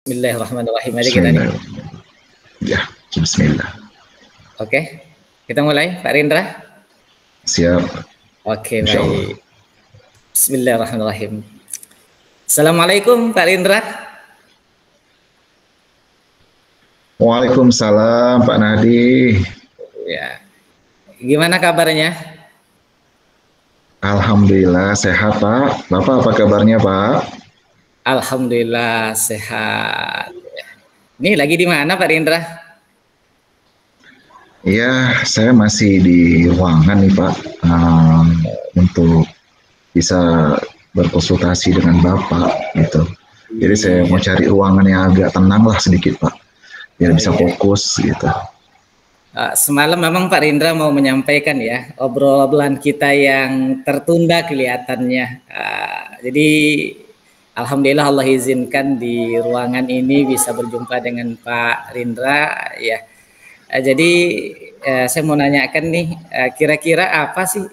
Bismillahirrahmanirrahim. Mari kita nih. Bismillah. Ya, bismillah. Oke, kita mulai, Pak Rindra. Siap. Oke, Insya Allah. baik. Bismillahirrahmanirrahim. Assalamualaikum, Pak Rindra. Waalaikumsalam, Pak Nadi. Ya, gimana kabarnya? Alhamdulillah sehat, Pak. Bapak apa kabarnya, Pak? Alhamdulillah sehat. Ini lagi di mana, Pak Rindra? Iya, saya masih di ruangan nih, Pak, untuk bisa berkonsultasi dengan Bapak gitu. Jadi saya mau cari ruangan yang agak tenang lah sedikit, Pak, biar bisa fokus gitu. Semalam memang Pak Rindra mau menyampaikan ya obrolan kita yang tertunda kelihatannya. Jadi alhamdulillah Allah izinkan di ruangan ini bisa berjumpa dengan Pak Rindra ya. Jadi saya mau nanyakan nih kira-kira apa sih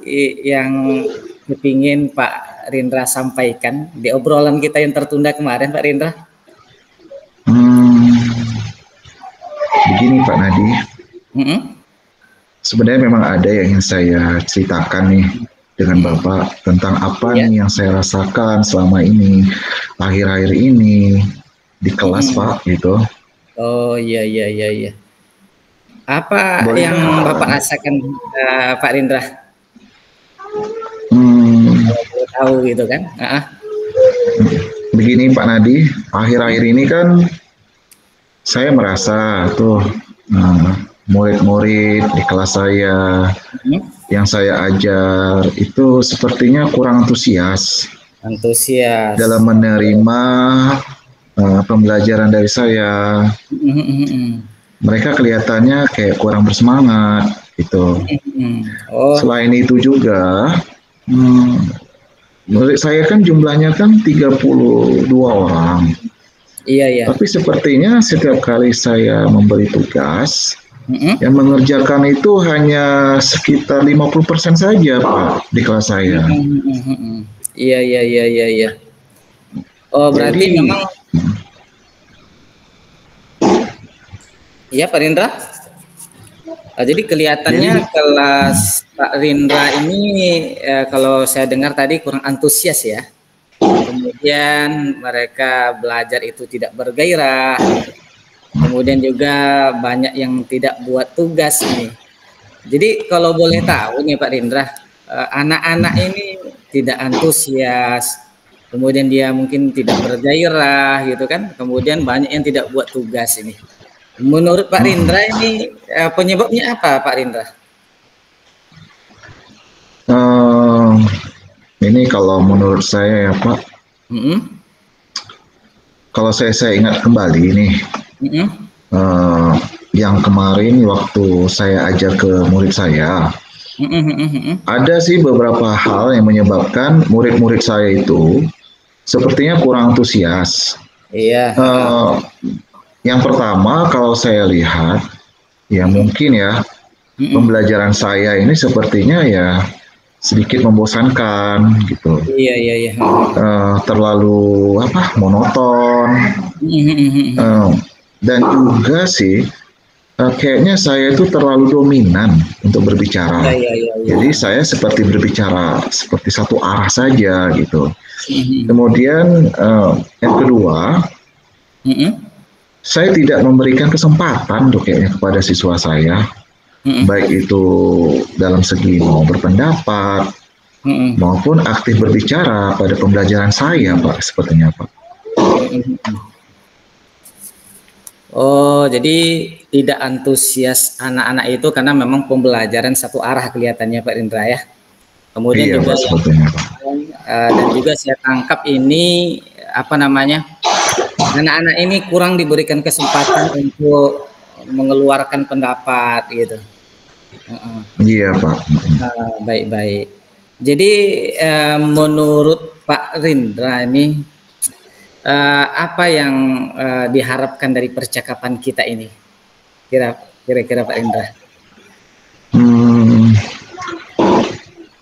yang kepingin Pak Rindra sampaikan di obrolan kita yang tertunda kemarin, Pak Rindra? Begini Pak Nadi. Sebenarnya memang ada yang ingin saya ceritakan nih dengan Bapak tentang apa nih yang saya rasakan selama ini, akhir-akhir ini di kelas Pak gitu. Oh iya. Apa yang Bapak rasakan Pak Rindra? Tahu gitu kan? Begini Pak Nadi, akhir-akhir ini kan saya merasa tuh murid-murid di kelas saya yang saya ajar itu sepertinya kurang antusias dalam menerima pembelajaran dari saya. Mereka kelihatannya kayak kurang bersemangat gitu. Selain itu juga murid saya kan jumlahnya kan 32 orang. Iya. Tapi sepertinya setiap kali saya memberi tugas, yang mengerjakan itu hanya sekitar 50% saja, Pak, di kelas saya. Iya. Oh, berarti jadi, memang iya, Pak Rindra. Jadi kelihatannya kelas Pak Rindra ini kalau saya dengar tadi kurang antusias ya. Kemudian mereka belajar itu tidak bergairah. Kemudian juga banyak yang tidak buat tugas nih. Jadi kalau boleh tahu nih Pak Rindra, anak-anak ini tidak antusias, kemudian dia mungkin tidak bergairah gitu kan, kemudian banyak yang tidak buat tugas ini. Menurut Pak Rindra ini penyebabnya apa Pak Rindra? Ini kalau menurut saya ya Pak, kalau saya ingat kembali nih, yang kemarin waktu saya ajar ke murid saya, ada sih beberapa hal yang menyebabkan murid-murid saya itu sepertinya kurang antusias. Iya. Yang pertama kalau saya lihat, ya mungkin ya pembelajaran saya ini sepertinya ya sedikit membosankan gitu. Iya. Terlalu monoton. Dan juga sih kayaknya saya itu terlalu dominan untuk berbicara. Iya. Jadi saya seperti berbicara seperti satu arah saja gitu. Kemudian yang kedua, saya tidak memberikan kesempatan tuh kayaknya kepada siswa saya. Baik itu dalam segi mau berpendapat maupun aktif berbicara pada pembelajaran saya, Pak, sepertinya, Pak. Oh, jadi tidak antusias anak-anak itu karena memang pembelajaran satu arah kelihatannya Pak Rindra ya. Kemudian iya, juga Pak, sepertinya, Pak. Dan juga saya tangkap ini anak-anak ini kurang diberikan kesempatan untuk mengeluarkan pendapat gitu. Iya Pak. Baik. Jadi menurut Pak Rindra ini apa yang diharapkan dari percakapan kita ini? Kira-kira Pak Rindra?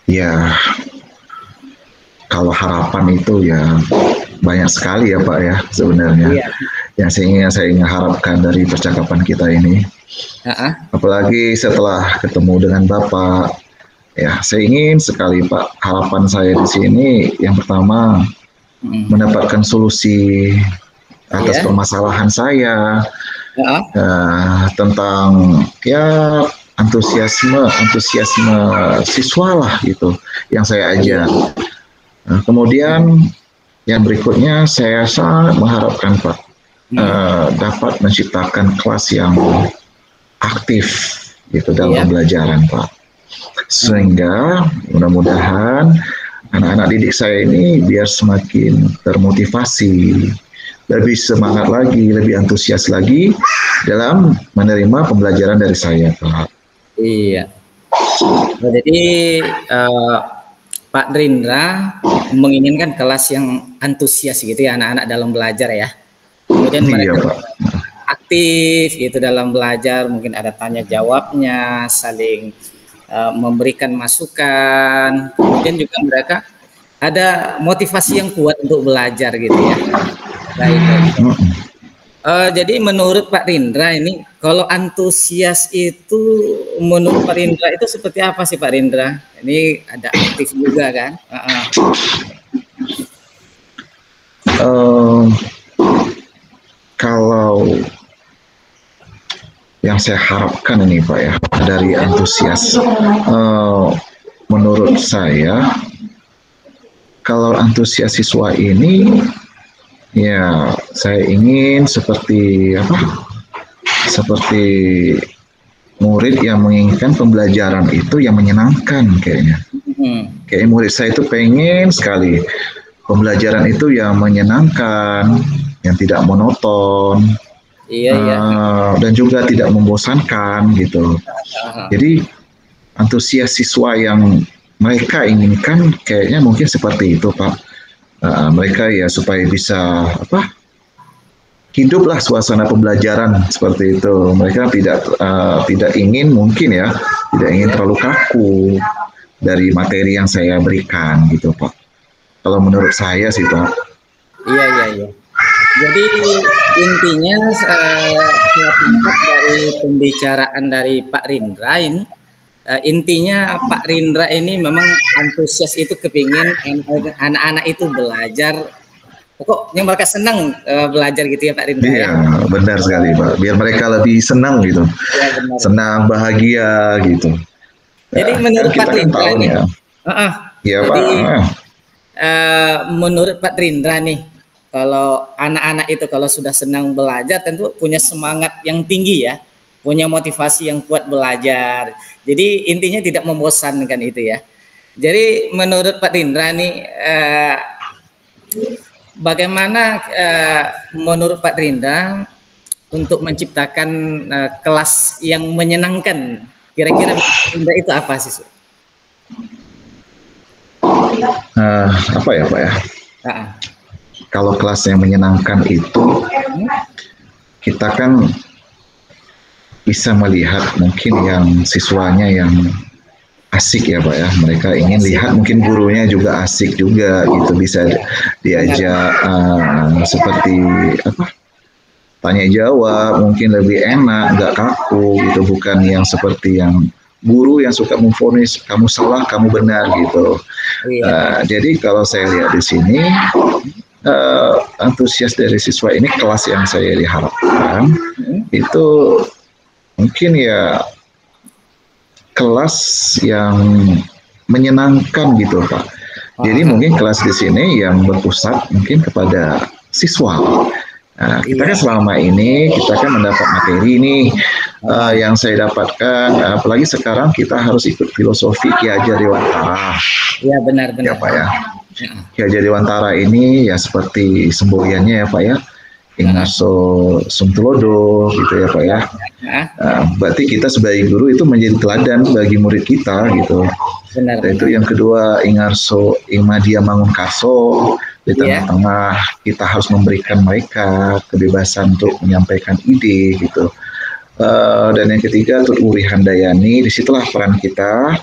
Ya, kalau harapan itu ya banyak sekali ya Pak ya sebenarnya. yang saya ingin harapkan dari percakapan kita ini. Apalagi setelah ketemu dengan Bapak, ya saya ingin sekali Pak, harapan saya di sini yang pertama mendapatkan solusi atas permasalahan saya tentang ya antusiasme siswa lah gitu yang saya ajar. Nah, kemudian yang berikutnya saya sangat mengharapkan Pak dapat menciptakan kelas yang aktif gitu dalam pembelajaran Pak, sehingga mudah-mudahan anak-anak didik saya ini biar semakin termotivasi, lebih semangat lagi, lebih antusias lagi dalam menerima pembelajaran dari saya Pak. Iya. Jadi Pak Rindra menginginkan kelas yang antusias gitu ya, anak-anak dalam belajar ya. Kemudian mereka aktif gitu dalam belajar, mungkin ada tanya jawabnya, saling memberikan masukan, kemudian juga mereka ada motivasi yang kuat untuk belajar gitu ya. Baik. Jadi menurut Pak Rindra ini, kalau antusias itu menurut Pak Rindra itu seperti apa sih Pak Rindra? Ini ada aktif juga kan? Kalau yang saya harapkan ini Pak ya dari antusias, menurut saya kalau antusias siswa ini ya saya ingin seperti seperti murid yang menginginkan pembelajaran itu yang menyenangkan kayaknya. Kayak murid saya itu pengen sekali pembelajaran itu yang menyenangkan, yang tidak monoton, dan juga tidak membosankan gitu. Jadi antusias siswa yang mereka inginkan kayaknya mungkin seperti itu Pak. Mereka ya supaya bisa hiduplah suasana pembelajaran seperti itu. Mereka tidak ingin mungkin ya, tidak ingin terlalu kaku dari materi yang saya berikan gitu Pak. Kalau menurut saya sih Pak. Iya. Jadi intinya dari pembicaraan dari Pak Rindra ini, intinya Pak Rindra ini memang antusias itu kepingin anak-anak itu belajar, pokoknya mereka senang belajar gitu ya Pak Rindra. Iya, benar sekali Pak. Biar mereka lebih senang gitu, senang, bahagia gitu. Jadi menurut Pak Rindra ini, menurut Pak Rindra nih, kalau anak-anak itu kalau sudah senang belajar tentu punya semangat yang tinggi ya, punya motivasi yang kuat belajar. Jadi intinya tidak membosankan itu ya. Jadi menurut Pak Rindra nih, bagaimana menurut Pak Rindra untuk menciptakan kelas yang menyenangkan? Kira-kira Rindra itu apa sih? Apa ya Pak ya? Kalau kelas yang menyenangkan itu kita kan bisa melihat mungkin yang siswanya yang asik ya Pak ya. Mereka ingin lihat mungkin gurunya juga asik juga gitu, bisa diajak seperti tanya jawab, mungkin lebih enak, nggak kaku gitu, bukan yang seperti yang guru yang suka memvonis kamu salah, kamu benar gitu. Jadi kalau saya lihat di sini antusias dari siswa ini, kelas yang saya diharapkan itu mungkin ya kelas yang menyenangkan gitu Pak. Jadi mungkin kelas di sini yang berpusat mungkin kepada siswa. Kita kan selama ini kita kan mendapat materi nih yang saya dapatkan, apalagi sekarang kita harus ikut filosofi Ki Hajar Dewantara. Iya benar. Ya Pak ya. Ki Hajar Dewantara ini ya seperti semboyannya ya Pak ya, Ingarso Sumtulodo gitu ya Pak ya. Berarti kita sebagai guru itu menjadi teladan bagi murid kita gitu. Benar. Itu yang kedua, Ingarso Ingmadia Mangunkarso, di tengah-tengah kita harus memberikan mereka kebebasan untuk menyampaikan ide gitu. Dan yang ketiga Tut Wuri Handayani, disitulah peran kita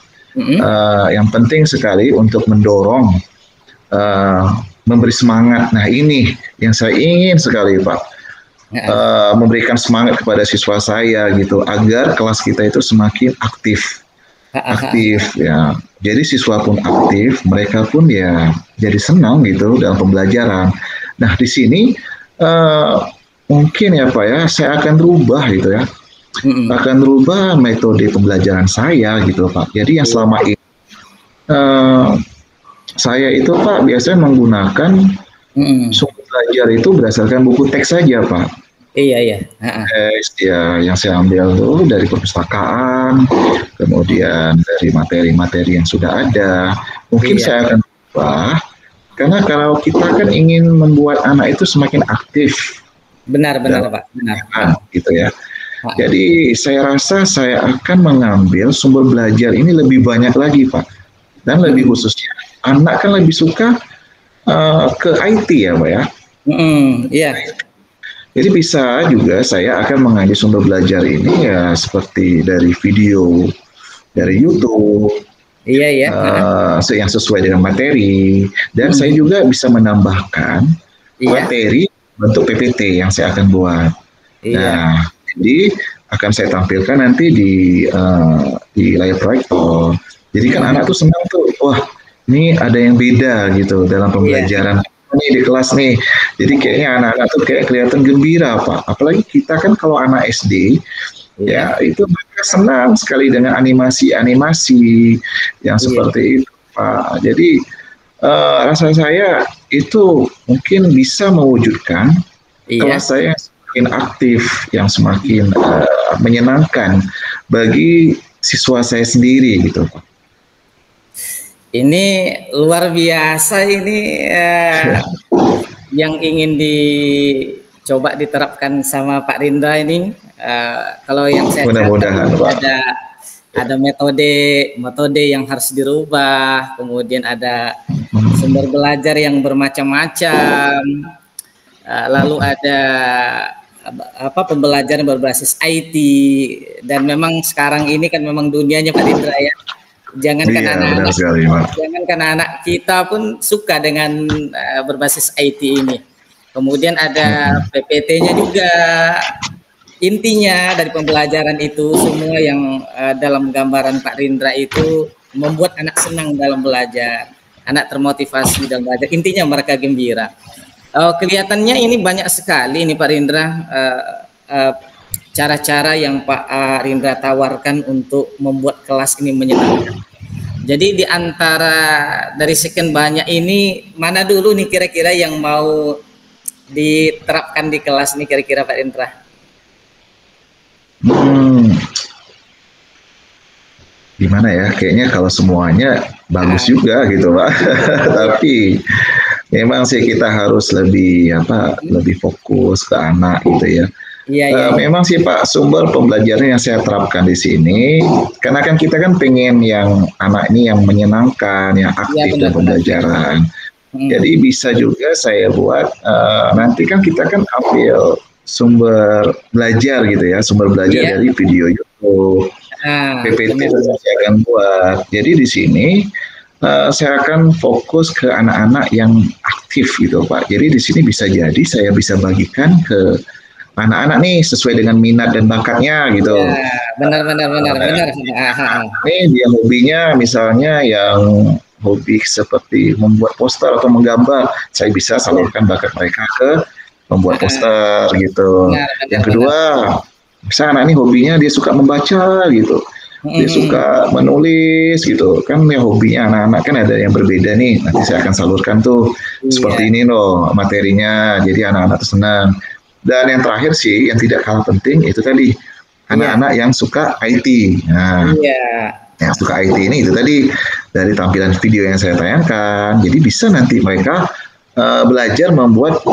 yang penting sekali untuk mendorong, memberi semangat. Nah ini yang saya ingin sekali Pak, memberikan semangat kepada siswa saya gitu agar kelas kita itu semakin aktif ya. Jadi siswa pun aktif, mereka pun ya jadi senang gitu dalam pembelajaran. Nah di sini mungkin ya Pak ya, saya akan rubah gitu ya, akan rubah metode pembelajaran saya gitu Pak. Jadi yang selama ini saya itu Pak biasanya menggunakan sumber belajar itu berdasarkan buku teks saja Pak. Iya. Teks ya yang saya ambil tuh dari perpustakaan, kemudian dari materi-materi yang sudah ada. Mungkin saya akan ubah, karena kalau kita kan ingin membuat anak itu semakin aktif. Benar Pak, benar. Gitu ya. Jadi saya rasa saya akan mengambil sumber belajar ini lebih banyak lagi Pak. Dan lebih khususnya anak kan lebih suka ke IT ya Pak ya. Iya. Jadi bisa juga saya akan mengambil sumber belajar ini ya seperti dari video, dari YouTube, yang sesuai dengan materi, dan saya juga bisa menambahkan materi bentuk PPT yang saya akan buat. Nah, jadi akan saya tampilkan nanti di layar proyektor. Jadi kan anak tuh senang tuh, wah ini ada yang beda gitu dalam pembelajaran. Nih di kelas nih, jadi kayaknya anak-anak tuh kayak kelihatan gembira Pak. Apalagi kita kan kalau anak SD, ya itu mereka senang sekali dengan animasi-animasi yang seperti itu Pak. Jadi rasa saya itu mungkin bisa mewujudkan kelas saya yang semakin aktif, yang semakin menyenangkan bagi siswa saya sendiri gitu Pak. Ini luar biasa ini yang ingin dicoba diterapkan sama Pak Rindra ini. Kalau yang saya ada metode yang harus dirubah, kemudian ada sumber belajar yang bermacam-macam, lalu ada pembelajaran berbasis IT, dan memang sekarang ini kan memang dunianya Pak Rindra ya. Jangankan anak-anak kita pun suka dengan berbasis IT ini. Kemudian ada PPT-nya juga. Intinya dari pembelajaran itu semua yang dalam gambaran Pak Rindra itu membuat anak senang dalam belajar, anak termotivasi dalam belajar. Intinya mereka gembira. Kelihatannya ini banyak sekali ini Pak Rindra cara-cara yang Pak Rindra tawarkan untuk membuat kelas ini menyenangkan. Jadi di antara dari sekian banyak ini, mana dulu nih kira-kira yang mau diterapkan di kelas nih kira-kira Pak Rindra? Gimana ya? Kayaknya kalau semuanya bagus juga gitu Pak. Tapi memang sih kita harus lebih fokus ke anak gitu ya. Memang sih Pak, sumber pembelajaran yang saya terapkan di sini, karena kan kita kan pengen yang anak ini yang menyenangkan, yang aktif dalam pembelajaran. Jadi bisa juga saya buat, nanti kan kita kan ambil sumber belajar gitu ya, sumber belajar dari video YouTube, PPT saya akan buat. Jadi di sini saya akan fokus ke anak-anak yang aktif gitu Pak. Jadi di sini bisa jadi saya bisa bagikan ke anak-anak nih sesuai dengan minat dan bakatnya gitu. Benar. Nih dia hobinya misalnya yang hobi seperti membuat poster atau menggambar, saya bisa salurkan bakat mereka ke membuat poster gitu. Yang kedua, misalnya anak ini hobinya dia suka membaca gitu. Dia suka menulis gitu. Kan ya hobinya anak-anak kan ada yang berbeda nih. Nanti saya akan salurkan tuh seperti ini loh materinya. Jadi anak-anak tuh senang. Dan yang terakhir sih, yang tidak kalah penting itu tadi anak-anak yang suka IT. Nah, yang suka IT ini itu tadi dari tampilan video yang saya tayangkan. Jadi bisa nanti mereka belajar membuat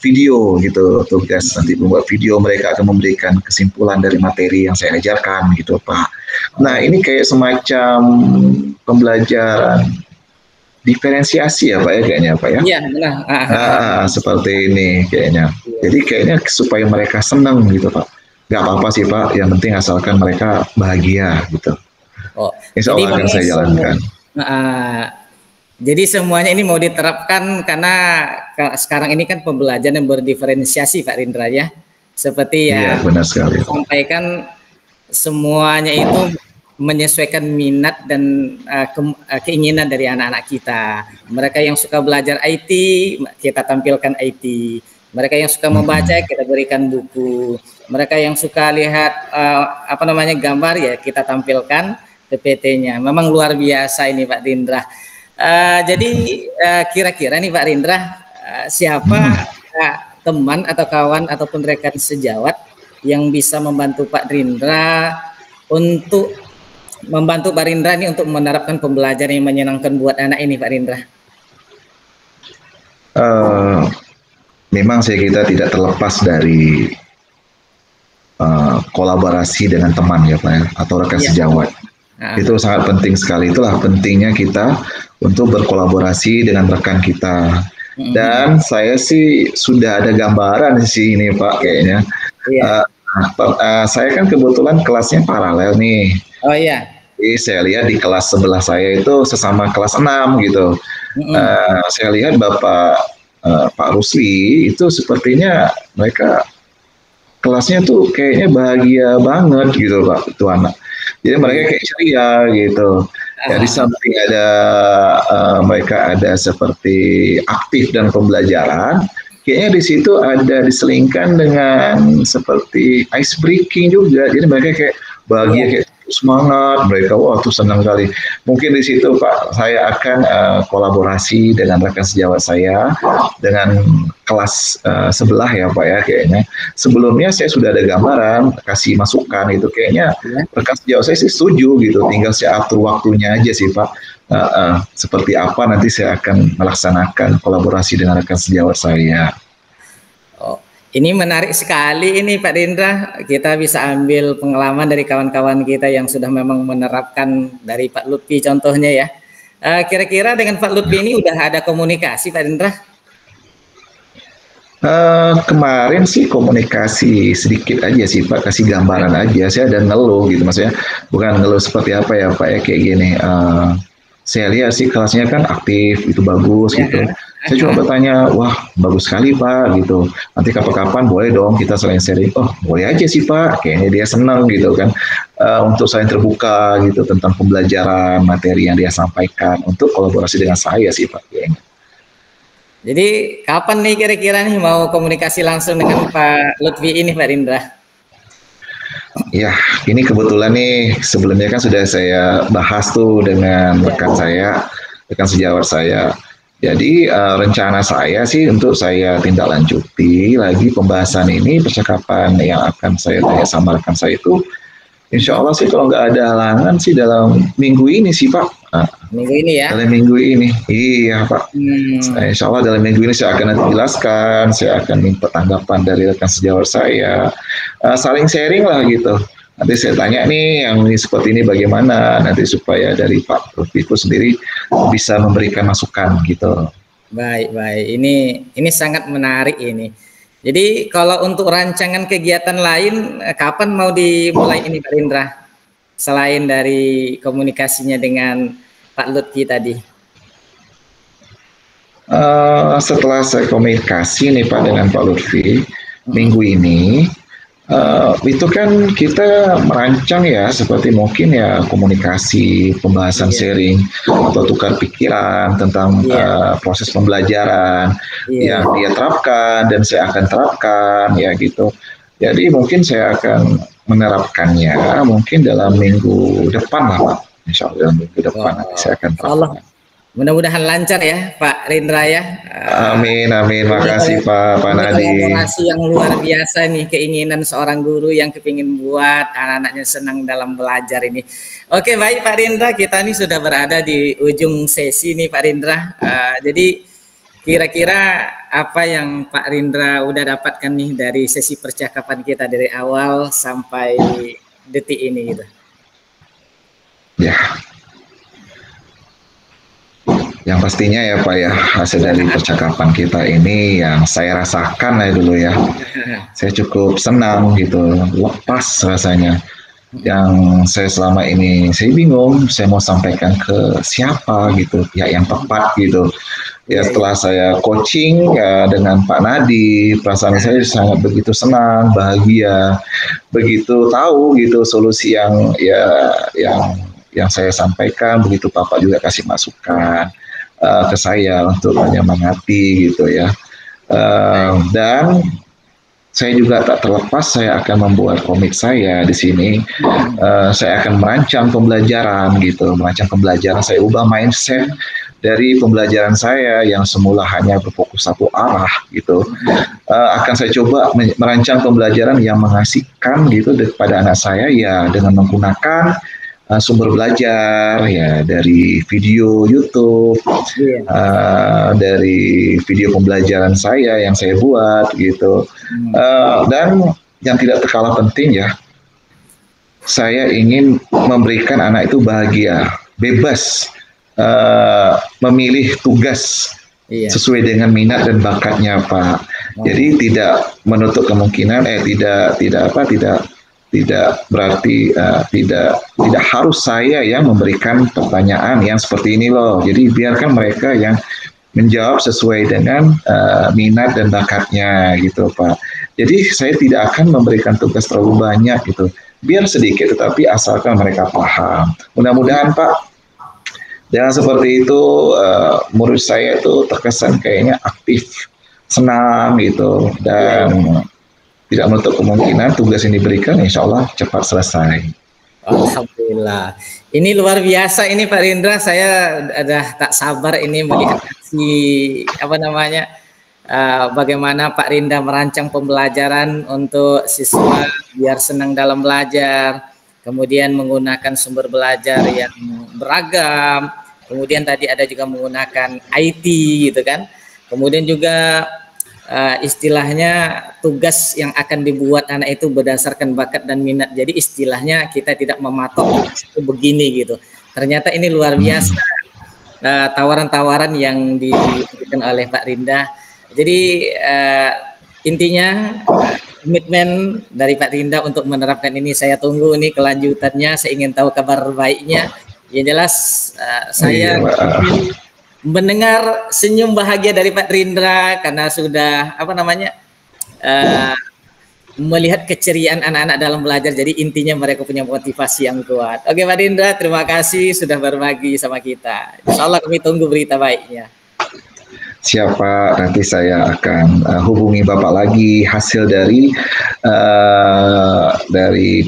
video gitu, tugas nanti membuat video, mereka akan memberikan kesimpulan dari materi yang saya ajarkan gitu Pak. Nah ini kayak semacam pembelajaran diferensiasi ya Pak ya kayaknya Pak ya. Iya benar. Seperti ini kayaknya. Jadi kayaknya supaya mereka senang gitu Pak. Gak apa-apa sih Pak, yang penting asalkan mereka bahagia gitu. Insya Allah akan saya jalankan. Jadi semuanya ini mau diterapkan karena sekarang ini kan pembelajaran yang berdiferensiasi Pak Rindra ya. Seperti Iya, ya benar sekali. sampaikan, semuanya itu menyesuaikan minat dan keinginan dari anak-anak kita. Mereka yang suka belajar IT, kita tampilkan IT. Mereka yang suka membaca, kita berikan buku. Mereka yang suka lihat gambar, ya kita tampilkan PPT-nya. Memang luar biasa ini Pak Rindra. Jadi kira-kira nih Pak Rindra, siapa teman atau kawan ataupun rekan sejawat yang bisa membantu Pak Rindra untuk membantu Pak Rindra ini untuk menerapkan pembelajaran yang menyenangkan buat anak ini, Pak Rindra? Memang sih kita tidak terlepas dari kolaborasi dengan teman ya Pak ya, atau rekan sejawat. Itu sangat penting sekali. Itulah pentingnya kita untuk berkolaborasi dengan rekan kita. Dan saya sih sudah ada gambaran sih ini Pak kayaknya. Saya kan kebetulan kelasnya paralel nih. Oh iya. Jadi saya lihat di kelas sebelah saya itu sesama kelas 6 gitu. Saya lihat Bapak Pak Rusli itu sepertinya mereka kelasnya tuh kayaknya bahagia banget gitu Pak, itu anak. Jadi mereka kayak ceria gitu. Ya, di samping ada mereka ada seperti aktif dan pembelajaran, kayaknya di situ ada diselingkan dengan seperti ice breaking juga. Jadi mereka kayak bahagia, kayak semangat, mereka wah tuh senang kali. Mungkin di situ Pak saya akan kolaborasi dengan rekan sejawat saya dengan kelas sebelah ya Pak ya kayaknya. Sebelumnya saya sudah ada gambaran, kasih masukan itu kayaknya rekan sejawat saya sih setuju gitu. Tinggal saya atur waktunya aja sih Pak. Seperti apa nanti saya akan melaksanakan kolaborasi dengan rekan sejawat saya. Ini menarik sekali ini Pak Rindra, kita bisa ambil pengalaman dari kawan-kawan kita yang sudah memang menerapkan dari Pak Lutfi contohnya ya. Kira-kira dengan Pak Lutfi ini udah ada komunikasi Pak Rindra? Kemarin sih komunikasi sedikit aja sih Pak, kasih gambaran aja. Saya ada ngeluh gitu, maksudnya bukan ngeluh seperti apa ya Pak ya kayak gini. Saya lihat sih kelasnya kan aktif, itu bagus gitu. Saya cuma bertanya, wah bagus sekali Pak gitu. Nanti kapan-kapan boleh dong kita saling sharing. Oh boleh aja sih Pak, kayaknya dia senang gitu kan. Untuk saling terbuka gitu tentang pembelajaran materi yang dia sampaikan untuk kolaborasi dengan saya sih Pak. Kayaknya. Jadi kapan nih kira-kira nih mau komunikasi langsung dengan Pak Lutfi ini Pak Rindra? Ya, ini kebetulan nih sebelumnya kan sudah saya bahas tuh dengan rekan saya, rekan sejawat saya. Jadi rencana saya sih untuk saya tindak lanjuti lagi pembahasan ini, percakapan yang akan saya tanya sama rekan saya itu, insya Allah sih kalau nggak ada halangan sih dalam minggu ini sih Pak. Minggu ini ya? Dalam minggu ini, iya Pak. Insya Allah dalam minggu ini saya akan nanti jelaskan, saya akan minta tanggapan dari rekan sejawat saya, saling sharing lah gitu. Nanti saya tanya nih yang ini seperti ini bagaimana, nanti supaya dari Pak Lutfi itu sendiri bisa memberikan masukan gitu. Baik. Ini sangat menarik ini. Jadi kalau untuk rancangan kegiatan lain, kapan mau dimulai ini Pak Rindra? Selain dari komunikasinya dengan Pak Lutfi tadi. Setelah saya komunikasi nih Pak dengan Pak Lutfi minggu ini, itu kan kita merancang ya seperti mungkin ya komunikasi, pembahasan sharing atau tukar pikiran tentang proses pembelajaran yang dia terapkan dan saya akan terapkan ya gitu. Jadi mungkin saya akan menerapkannya mungkin dalam minggu depan lah Pak. Insya Allah dalam minggu depan nanti saya akan terapkan. Mudah-mudahan lancar ya Pak Rindra ya. Amin. Makasih Pak Nadi. Kolaborasi yang luar biasa nih, keinginan seorang guru yang kepingin buat anak-anaknya senang dalam belajar ini. Oke baik Pak Rindra, kita ini sudah berada di ujung sesi nih Pak Rindra. Jadi kira-kira apa yang Pak Rindra udah dapatkan nih dari sesi percakapan kita dari awal sampai detik ini gitu? Ya. Yang pastinya ya Pak ya, hasil dari percakapan kita ini yang saya rasakan ya dulu ya. Saya cukup senang gitu, lepas rasanya. Yang saya selama ini, saya bingung, saya mau sampaikan ke siapa gitu, ya yang tepat gitu. Ya setelah saya coaching ya dengan Pak Nadi, perasaan saya sangat begitu senang, bahagia, begitu tahu gitu solusi yang saya sampaikan, begitu Bapak juga kasih masukan ke saya untuk menyemangati gitu ya. Dan saya juga tak terlepas saya akan membuat komik saya di sini. Saya akan merancang pembelajaran gitu, merancang pembelajaran. Saya ubah mindset dari pembelajaran saya yang semula hanya berfokus satu arah gitu. Akan saya coba merancang pembelajaran yang mengasihkan gitu kepada anak saya ya dengan menggunakan sumber belajar ya dari video YouTube, dari video pembelajaran saya yang saya buat gitu. Dan yang tidak terkalah penting ya, saya ingin memberikan anak itu bahagia, bebas memilih tugas sesuai dengan minat dan bakatnya, Pak. Jadi tidak menutup kemungkinan, tidak berarti tidak harus saya yang memberikan pertanyaan yang seperti ini loh. Jadi biarkan mereka yang menjawab sesuai dengan minat dan bakatnya gitu, Pak. Jadi saya tidak akan memberikan tugas terlalu banyak gitu. Biar sedikit tetapi asalkan mereka paham. Mudah-mudahan Pak, dengan seperti itu murid saya itu terkesan kayaknya aktif, senang gitu, dan tidak menutup kemungkinan tugas yang diberikan insya Allah cepat selesai. Alhamdulillah. Ini luar biasa ini Pak Rindra, saya udah tak sabar ini melihat bagaimana Pak Rindra merancang pembelajaran untuk siswa biar senang dalam belajar, kemudian menggunakan sumber belajar yang beragam, kemudian tadi ada juga menggunakan IT gitu kan, kemudian juga istilahnya tugas yang akan dibuat anak itu berdasarkan bakat dan minat. Jadi istilahnya kita tidak mematok itu begini gitu. Ternyata ini luar biasa tawaran-tawaran yang diberikan oleh Pak Rinda. Jadi intinya komitmen dari Pak Rinda untuk menerapkan ini saya tunggu ini kelanjutannya. Saya ingin tahu kabar baiknya. Yang jelas saya mendengar senyum bahagia dari Pak Rindra karena sudah melihat keceriaan anak-anak dalam belajar. Jadi intinya mereka punya motivasi yang kuat. Oke Pak Rindra, terima kasih sudah berbagi sama kita. Insya Allah kami tunggu berita baiknya. Siapa nanti saya akan hubungi Bapak lagi hasil dari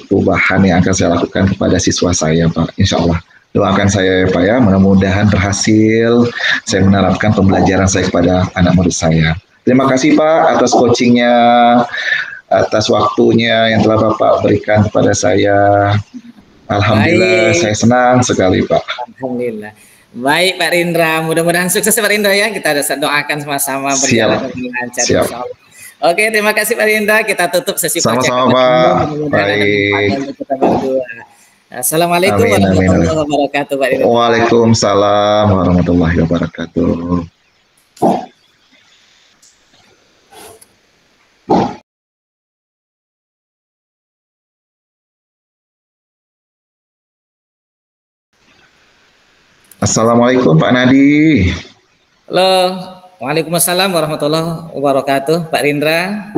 perubahan yang akan saya lakukan kepada siswa saya, Pak. Insya Allah. Doakan saya ya Pak ya, mudah-mudahan berhasil saya menerapkan pembelajaran saya kepada anak murid saya. Terima kasih Pak atas coachingnya, atas waktunya yang telah Bapak berikan kepada saya. Alhamdulillah, saya senang sekali Pak. Alhamdulillah. Baik Pak Rindra, mudah-mudahan sukses Pak Rindra ya, kita doakan sama-sama berjalan dengan lancar. Siap. Oke, terima kasih Pak Rindra, kita tutup sesi sama-sama Pak. Baik. Kita berdua. Assalamualaikum warahmatullahi wabarakatuh. Waalaikumsalam warahmatullahi wabarakatuh. Assalamualaikum Pak Nadi. Halo, waalaikumsalam warahmatullahi wabarakatuh Pak Rindra.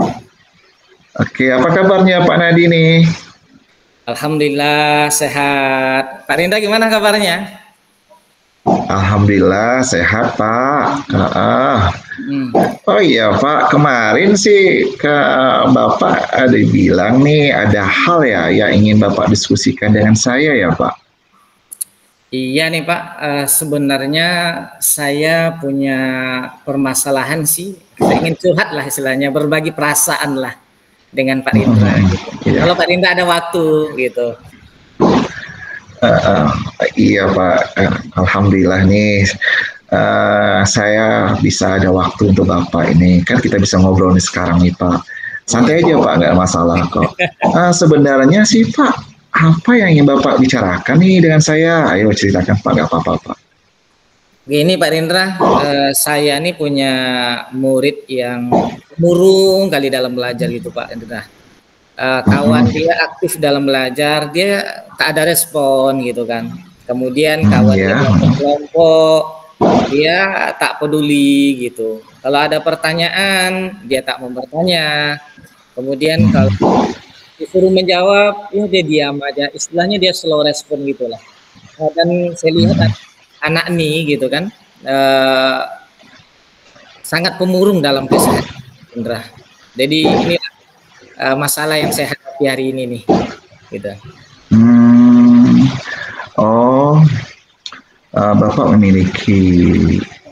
Oke, apa kabarnya Pak Nadi nih? Alhamdulillah sehat. Pak Rindra gimana kabarnya? Alhamdulillah sehat Pak. Oh iya Pak, kemarin sih ke Bapak ada bilang nih ada hal ya yang ingin Bapak diskusikan dengan saya ya Pak. Iya nih Pak, sebenarnya saya punya permasalahan sih. Saya ingin curhat lah istilahnya, berbagi perasaan lah dengan Pak Rindra. Gitu. Iya. Kalau Pak Rindra ada waktu gitu. Iya Pak, alhamdulillah nih saya bisa ada waktu untuk Bapak ini. Kan kita bisa ngobrol nih sekarang nih Pak. Santai aja Pak, nggak masalah kok. Sebenarnya sih Pak, apa yang ingin Bapak bicarakan nih dengan saya? Ayo ceritakan Pak, nggak apa-apa Pak. Gini Pak Rindra, saya nih punya murid yang murung kali dalam belajar gitu Pak Rindra. Kawan dia aktif dalam belajar, dia tak ada respon gitu kan. Kemudian kawan dia kelompok, dia tak peduli gitu. Kalau ada pertanyaan, dia tak mau bertanya. Kemudian kalau disuruh menjawab, ya dia diam aja. Istilahnya dia slow respon gitulah. Nah, dan saya lihat anak nih gitu kan, sangat pemurung dalam kesehatan, Indra. Jadi ini masalah yang saya hadapi hari ini nih, gitu. Bapak memiliki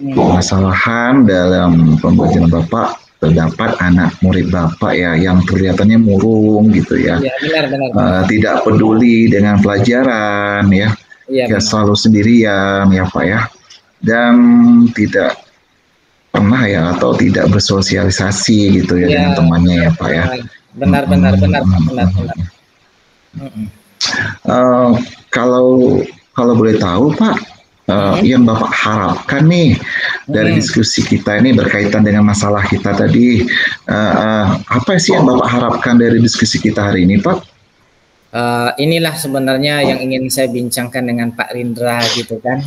permasalahan dalam pembelajaran Bapak, terdapat anak murid Bapak ya yang kelihatannya murung gitu ya, benar. Tidak peduli dengan pelajaran ya, selalu sendirian ya Pak ya, dan tidak pernah ya atau tidak bersosialisasi gitu ya dengan temannya ya Pak ya. Benar. Kalau boleh tahu Pak, yang Bapak harapkan nih dari diskusi kita ini berkaitan dengan masalah kita tadi, apa sih yang Bapak harapkan dari diskusi kita hari ini Pak? Inilah sebenarnya yang ingin saya bincangkan dengan Pak Rindra gitu kan.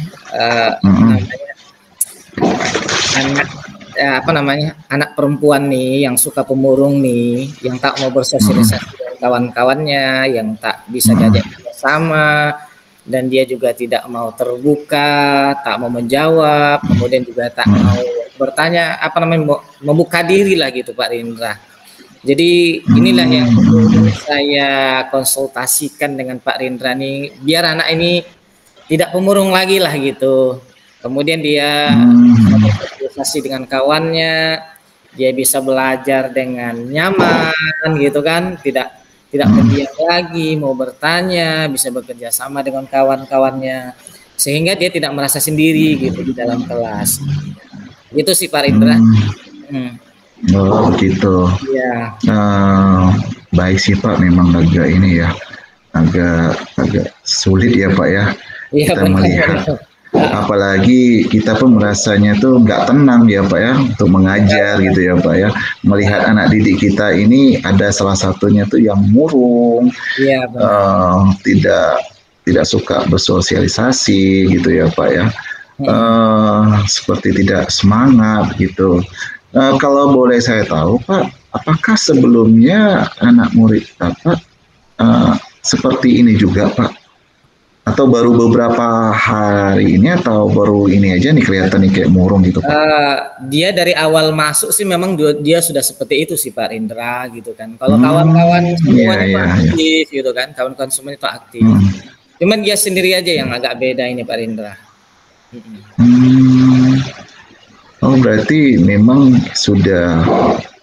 Anak perempuan nih yang suka pemurung nih, yang tak mau bersosialisasi dengan kawan-kawannya, yang tak bisa diajak bersama, dan dia juga tidak mau terbuka, tak mau menjawab, kemudian juga tak mau bertanya, membuka diri lah gitu Pak Rindra. Jadi inilah yang saya konsultasikan dengan Pak Rindra nih, biar anak ini tidak pemurung lagi lah gitu. Kemudian dia bersosialisasi dengan kawannya, dia bisa belajar dengan nyaman gitu kan, tidak pendiam lagi, mau bertanya, bisa bekerja sama dengan kawan-kawannya, sehingga dia tidak merasa sendiri gitu di dalam kelas. Itu sih Pak Rindra. Oh begitu. Ya. Baik sih Pak, memang agak ini ya, agak sulit ya Pak ya, kita melihat. Apalagi kita pun merasanya tuh nggak tenang ya Pak ya untuk mengajar gitu ya Pak ya, melihat anak didik kita ini ada salah satunya tuh yang murung, tidak suka bersosialisasi gitu ya Pak ya, seperti tidak semangat gitu. Kalau boleh saya tahu Pak, apakah sebelumnya anak murid Bapak seperti ini juga Pak? Atau baru beberapa hari ini atau baru ini aja nih kelihatan nih kayak murung gitu Pak? Dia dari awal masuk sih memang dia sudah seperti itu sih Pak Rindra gitu kan. Kalau kawan-kawan semuanya aktif gitu kan, kawan-kawan semuanya itu aktif. Cuman dia sendiri aja yang agak beda ini Pak Rindra. Oh berarti memang sudah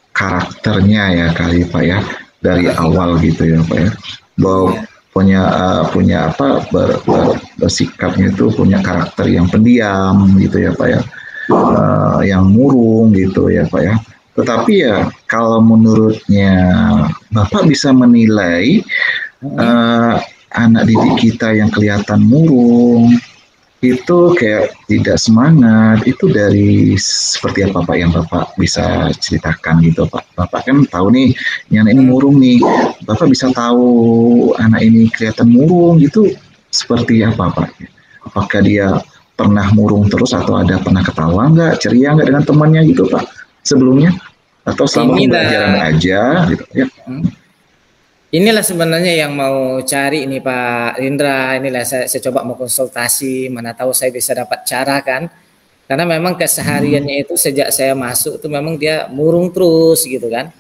karakternya ya kali Pak ya dari awal gitu ya Pak ya, bahwa punya bersikapnya itu punya karakter yang pendiam gitu ya Pak ya, yang murung gitu ya Pak ya. Tetapi ya kalau menurutnya Bapak bisa menilai anak didik kita yang kelihatan murung itu kayak tidak semangat, itu dari seperti apa Pak yang Bapak bisa ceritakan gitu Pak? Bapak kan tahu nih, yang ini murung nih, Bapak bisa tahu anak ini kelihatan murung gitu seperti apa Pak? Apakah dia pernah murung terus atau ada pernah ketawa nggak, ceria nggak dengan temannya gitu Pak sebelumnya? Atau selama pembelajaran aja gitu ya? Inilah sebenarnya yang mau cari ini Pak Rindra, inilah saya coba mau konsultasi, mana tahu saya bisa dapat cara kan. Karena memang kesehariannya itu sejak saya masuk itu memang dia murung terus gitu kan.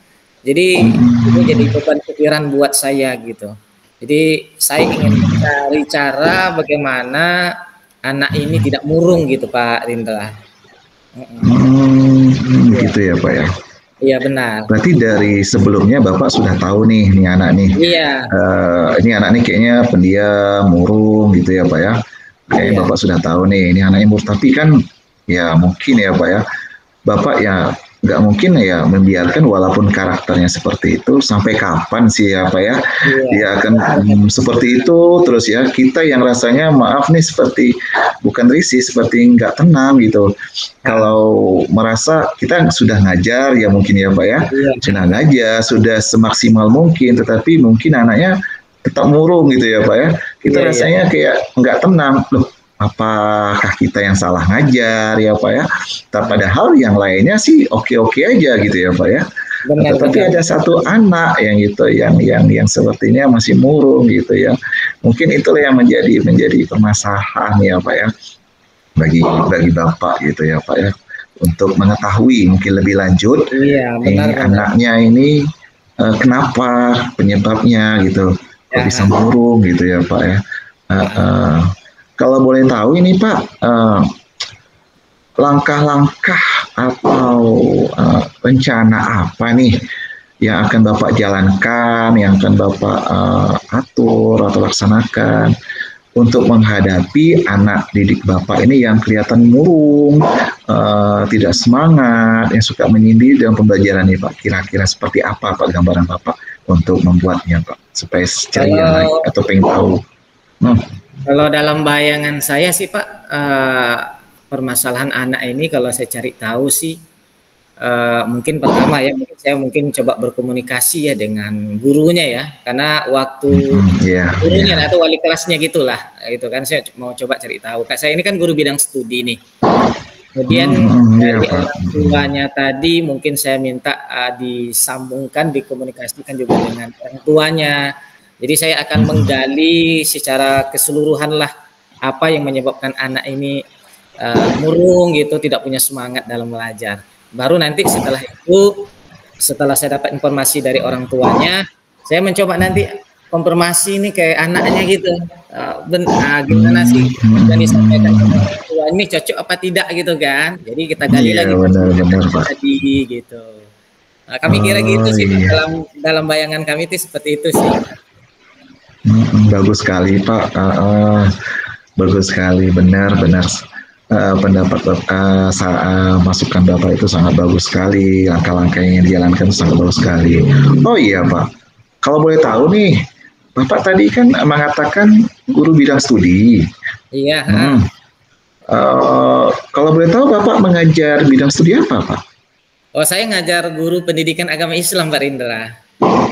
Jadi ini jadi beban pikiran buat saya gitu. Jadi saya ingin mencari cara bagaimana anak ini tidak murung gitu Pak Rindra. Gitu ya Pak ya. Iya benar. Berarti dari sebelumnya Bapak sudah tahu nih anak nih. Iya. Ini anak nih kayaknya pendiam, murung gitu ya Pak ya. Kayaknya Bapak sudah tahu nih, ini anaknya murung. Tapi kan ya mungkin ya Pak ya, Bapak ya nggak mungkin ya membiarkan walaupun karakternya seperti itu sampai kapan sih ya Pak ya, dia akan seperti itu terus ya. Kita yang rasanya maaf nih seperti bukan risih, seperti nggak tenang gitu. Kalau merasa kita sudah ngajar ya mungkin ya Pak ya, sudah ngajar, sudah semaksimal mungkin, tetapi mungkin anaknya tetap murung gitu ya Pak ya. Kita rasanya kayak nggak tenang loh. apakah kita yang salah ngajar ya Pak ya? Padahal yang lainnya sih oke-oke aja gitu ya Pak ya. Tetapi ada satu anak yang gitu yang sepertinya masih murung gitu ya. Mungkin itulah yang menjadi permasalahan ya Pak ya, bagi Bapak gitu ya Pak ya, untuk mengetahui mungkin lebih lanjut anaknya ini kenapa penyebabnya gitu, kok bisa murung gitu ya Pak ya. Kalau boleh tahu ini Pak, langkah-langkah atau rencana apa nih yang akan Bapak jalankan, yang akan Bapak atur atau laksanakan untuk menghadapi anak didik Bapak ini yang kelihatan murung, tidak semangat, yang suka menyindir dalam pembelajaran nih Pak. Kira-kira seperti apa Pak gambaran Bapak untuk membuatnya Pak, supaya ceria lagi atau pengen tahu? Kalau dalam bayangan saya sih Pak, permasalahan anak ini kalau saya cari tahu sih, mungkin pertama ya, saya coba berkomunikasi ya dengan gurunya ya, karena waktu gurunya atau wali kelasnya gitulah, gitu kan, saya mau coba cari tahu. Kak saya ini kan guru bidang studi nih, kemudian dari orang tuanya tadi mungkin saya minta disambungkan, dikomunikasikan juga dengan orang tuanya. Jadi saya akan menggali secara keseluruhan lah apa yang menyebabkan anak ini murung gitu, tidak punya semangat dalam belajar. Baru nanti setelah itu, setelah saya dapat informasi dari orang tuanya, saya mencoba nanti konfirmasi ini ke anaknya gitu, gimana sih yang disampaikan orang tua ini cocok apa tidak gitu kan. Jadi kita gali lagi tadi gitu. Nah, kami kira gitu sih dalam bayangan kami itu seperti itu sih. Bagus sekali Pak, bagus sekali, benar pendapat masukan Bapak itu sangat bagus sekali, langkah-langkah yang dijalankan itu sangat bagus sekali. Oh iya Pak, kalau boleh tahu nih, Bapak tadi kan mengatakan guru bidang studi. Iya. Kalau boleh tahu Bapak mengajar bidang studi apa Pak? Oh, saya ngajar guru pendidikan agama Islam Pak Rindra.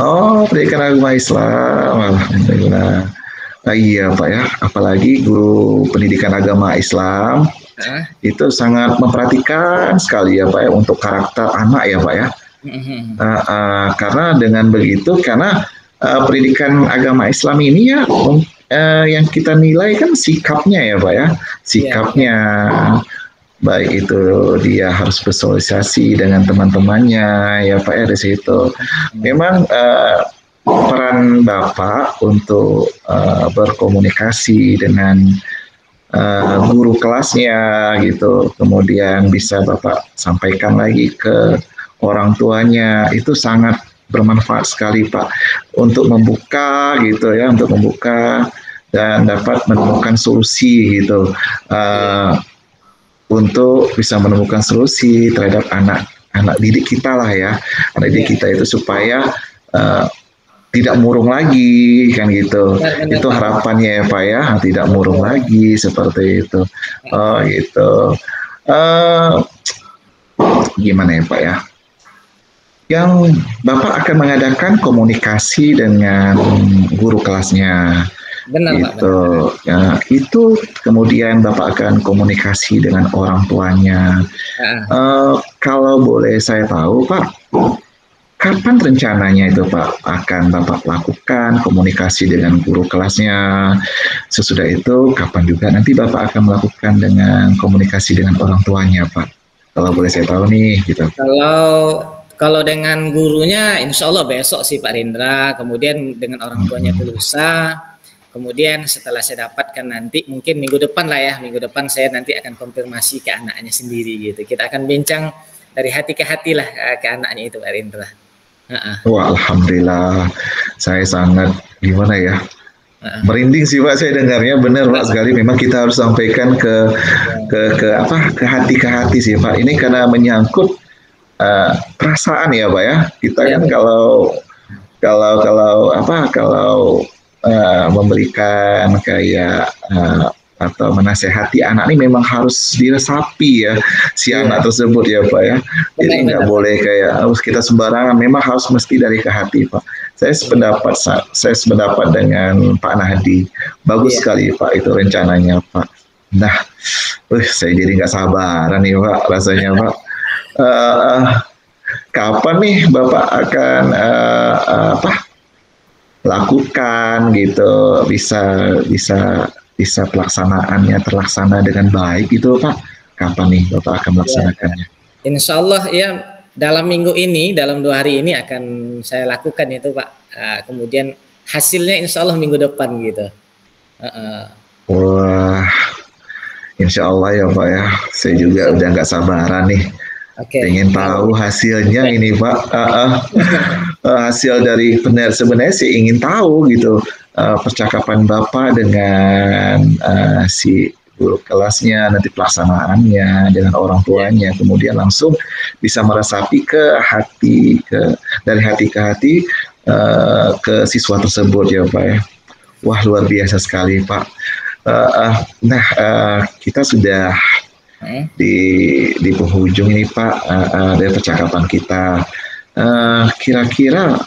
Oh, pendidikan agama Islam, alhamdulillah. Iya Pak ya, apalagi guru pendidikan agama Islam itu sangat memperhatikan sekali ya Pak ya untuk karakter anak ya Pak ya. Karena dengan begitu, karena pendidikan agama Islam ini ya yang kita nilai kan sikapnya ya Pak ya, sikapnya. Baik itu dia harus bersosialisasi dengan teman-temannya ya Pak ya di situ. Memang peran Bapak untuk berkomunikasi dengan guru kelasnya gitu, kemudian bisa Bapak sampaikan lagi ke orang tuanya, itu sangat bermanfaat sekali Pak untuk membuka gitu ya, untuk membuka dan dapat menemukan solusi gitu. Untuk bisa menemukan solusi terhadap anak didik kita lah ya, anak didik kita itu supaya tidak murung lagi kan gitu. Itu harapannya ya Pak ya, tidak murung lagi seperti itu. Oh gitu. Gimana ya Pak ya? Yang Bapak akan mengadakan komunikasi dengan guru kelasnya. Benar, gitu. Pak, ya, itu kemudian Bapak akan komunikasi dengan orang tuanya. Kalau boleh saya tahu Pak, kapan rencananya itu Pak akan Bapak lakukan komunikasi dengan guru kelasnya? Sesudah itu kapan juga nanti Bapak akan melakukan dengan komunikasi dengan orang tuanya Pak? Kalau boleh saya tahu nih gitu. Kalau dengan gurunya insya Allah besok sih Pak Rindra, kemudian dengan orang tuanya itu lusa. Kemudian setelah saya dapatkan nanti mungkin minggu depan lah ya, minggu depan saya nanti akan konfirmasi ke anaknya sendiri gitu. Kita akan bincang dari hati ke hati lah ke anaknya itu Pak Rindra. Wah, alhamdulillah, saya sangat gimana ya, merinding sih Pak saya dengarnya, benar Pak sekali. Memang kita harus sampaikan ke hati sih Pak. Ini karena menyangkut perasaan ya Pak ya. Kita kan kalau memberikan kayak atau menasehati anak ini memang harus diresapi ya si anak tersebut ya Pak ya. Jadi nggak boleh kayak harus kita sembarangan, memang harus mesti dari ke hati Pak. Saya sependapat dengan Pak Nahdi. Bagus sekali Pak itu rencananya Pak. Nah, saya jadi nggak sabaran nih Pak, rasanya Pak. Uh, Kapan nih Bapak akan lakukan gitu, bisa pelaksanaannya terlaksana dengan baik gitu Pak? Kapan nih Bapak akan melaksanakannya? Insya Allah ya dalam minggu ini, dalam 2 hari ini akan saya lakukan itu Pak. Kemudian hasilnya insya Allah minggu depan gitu. Wah, insya Allah ya Pak ya. Saya juga udah nggak sabaran nih. Pengen tahu hasilnya ini Pak. Hasil dari sebenarnya sih ingin tahu gitu percakapan Bapak dengan si guru kelasnya, nanti pelaksanaannya dengan orang tuanya, kemudian langsung bisa meresapi ke hati, dari hati ke hati ke siswa tersebut ya Pak ya. Wah, luar biasa sekali Pak. Kita sudah di penghujung ini Pak dari percakapan kita. Kira-kira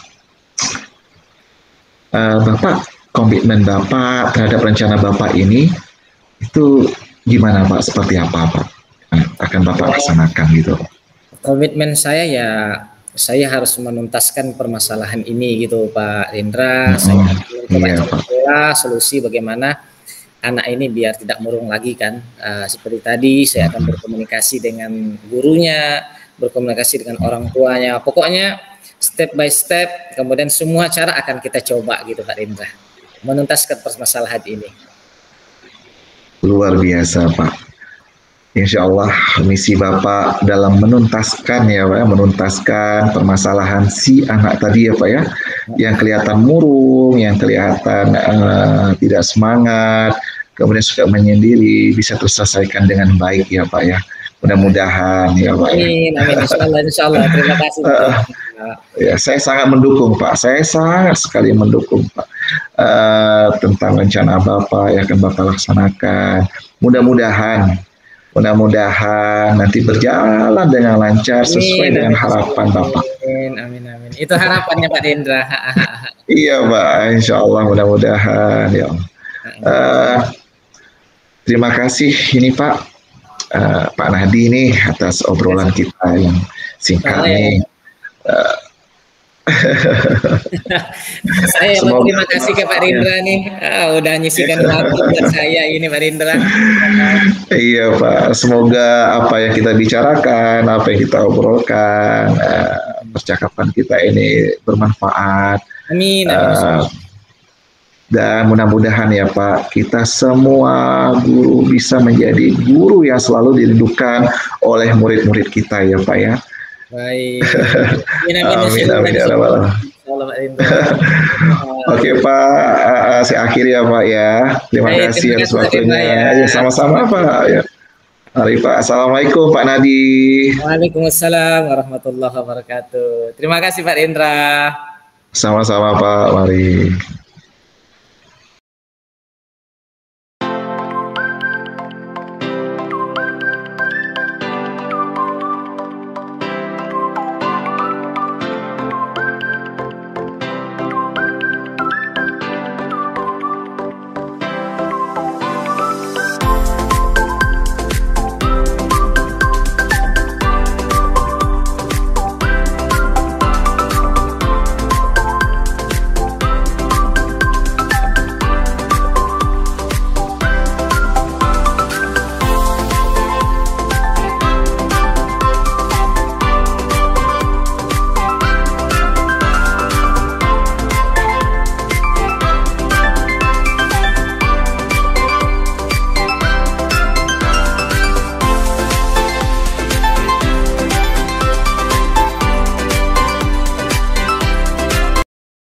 Bapak, komitmen Bapak terhadap rencana Bapak ini itu gimana Pak? Seperti apa Pak? Akan Bapak laksanakan gitu? Komitmen saya ya, saya harus menuntaskan permasalahan ini gitu Pak Indra. Saya coba solusi bagaimana anak ini biar tidak murung lagi kan. Seperti tadi saya akan berkomunikasi dengan gurunya, berkomunikasi dengan orang tuanya. Pokoknya step by step, kemudian semua cara akan kita coba gitu Pak Indra, menuntaskan permasalahan ini. Luar biasa Pak. Insya Allah misi Bapak dalam menuntaskan ya Pak, menuntaskan permasalahan si anak tadi ya Pak ya, yang kelihatan murung, yang kelihatan tidak semangat, kemudian suka menyendiri, bisa terselesaikan dengan baik ya Pak ya. Mudah-mudahan ya Pak. Amin, amin. Insya Allah. Terima kasih. Ya, saya sangat mendukung Pak. Saya sangat sekali mendukung Pak tentang rencana Bapak yang akan Bapak laksanakan. Mudah-mudahan nanti berjalan dengan lancar sesuai dengan harapan Bapak. Amin. Itu harapannya Pak Dendra. Iya Pak, insya Allah mudah-mudahan ya. Terima kasih ini Pak Pak Nadi ini atas obrolan kita yang singkat ini. Saya terima kasih ke Pak Rindra nih, udah nyisikan waktu buat saya ini Pak Rindra. Iya Pak, semoga apa yang kita bicarakan, apa yang kita obrolkan, percakapan kita ini bermanfaat. Amin. Dan mudah-mudahan ya Pak, kita semua guru bisa menjadi guru yang selalu dirindukan oleh murid-murid kita ya Pak ya. Baik. Amin. Oke Pak, saya akhiri ya Pak ya. Terima kasih atas waktunya. Sama-sama Pak. Ya. Mari Pak. Assalamualaikum Pak Nadi. Waalaikumsalam warahmatullahi wabarakatuh. Terima kasih Pak Indra. Sama-sama Pak. Mari.